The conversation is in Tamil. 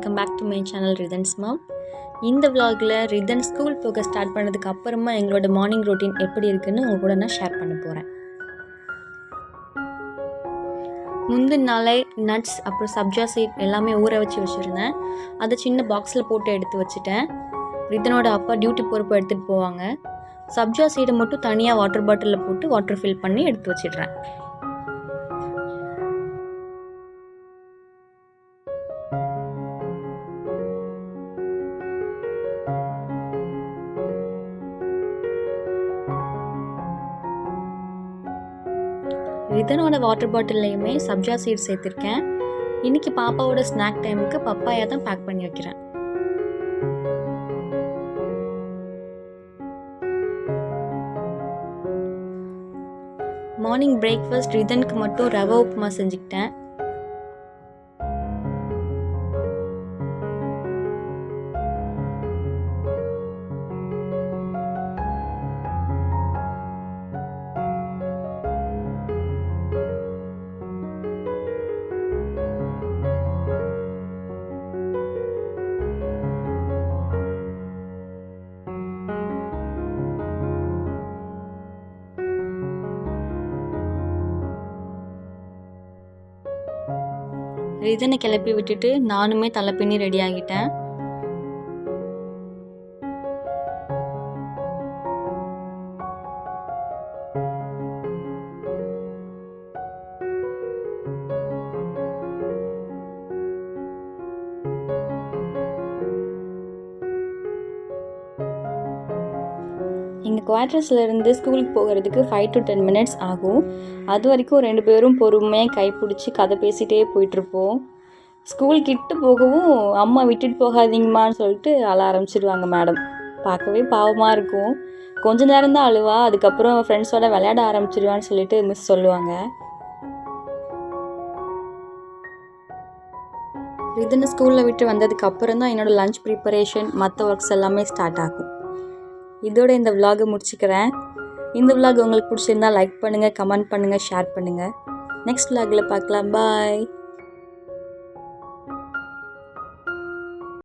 Welcome back to my channel Rithan's mom. இந்த vlogல ரிதன் ஸ்கூல் போக ஸ்டார்ட் பண்ணதுக்கு அப்புறமா எங்களோட மார்னிங் ரொட்டீன் எப்படி இருக்குன்னு உங்க கூட நான் ஷேர் பண்ண போகிறேன். முந்தின நாளே நட்ஸ் அப்புறம் சப்ஜா சீட் எல்லாமே ஊற வச்சுருந்தேன். அதை சின்ன பாக்ஸில் போட்டு எடுத்து வச்சுட்டேன். ரிதனோட அப்பா டியூட்டி போகிறப்போ எடுத்துகிட்டு போவாங்க. சப்ஜா சீடை மட்டும் தனியாக வாட்டர் பாட்டிலில் போட்டு வாட்டர் ஃபில் பண்ணி எடுத்து வச்சிடுறேன். ரிதனோட வாட்டர் பாட்டில்லையுமே சப்ஜா சீட் சேர்த்துருக்கேன். இன்றைக்கி பாப்பாவோட ஸ்நாக் டைமுக்கு பப்பாயா தான் பேக் பண்ணி வைக்கிறேன். மார்னிங் பிரேக்ஃபாஸ்ட் ரிதனுக்கு மட்டும் ரவை உப்புமா செஞ்சுக்கிட்டேன். ரிதனை கிளப்பி விட்டுட்டு நானுமே தலை பின்னி ரெடி ஆகிட்டேன். எங்கள் குவார்ட்டர்ஸ்லேருந்து ஸ்கூலுக்கு போகிறதுக்கு 5 to 10 minutes ஆகும். அது வரைக்கும் 2 பேரும் பொறுமையாக கைப்பிடிச்சி கதை பேசிகிட்டே போயிட்டுருப்போம். ஸ்கூல் கிட்ட போகவும் அம்மா விட்டுட்டு போகாதீங்கம்மான்னு சொல்லிட்டு அழ ஆரம்பிச்சிடுவாங்க மேடம். பார்க்கவே பாவமாக இருக்கும். கொஞ்ச நேரம் தான் அழுவா, அதுக்கப்புறம் ஃப்ரெண்ட்ஸோட விளையாட ஆரம்பிச்சிடுவான்னு சொல்லிட்டு மிஸ் சொல்லுவாங்க. ரிதனை ஸ்கூலில் விட்டு வந்ததுக்கு அப்புறம் தான் என்னோடய லஞ்ச் ப்ரிப்பரேஷன் மற்ற ஒர்க்ஸ் எல்லாமே ஸ்டார்ட் ஆகும். இதோட இந்த vlog முடிச்சுக்கிறேன். இந்த vlog உங்களுக்கு பிடிச்சிருந்தா லைக் பண்ணுங்கள், கமெண்ட் பண்ணுங்கள், ஷேர் பண்ணுங்கள். நெக்ஸ்ட் vlogல பார்க்கலாம். பாய்.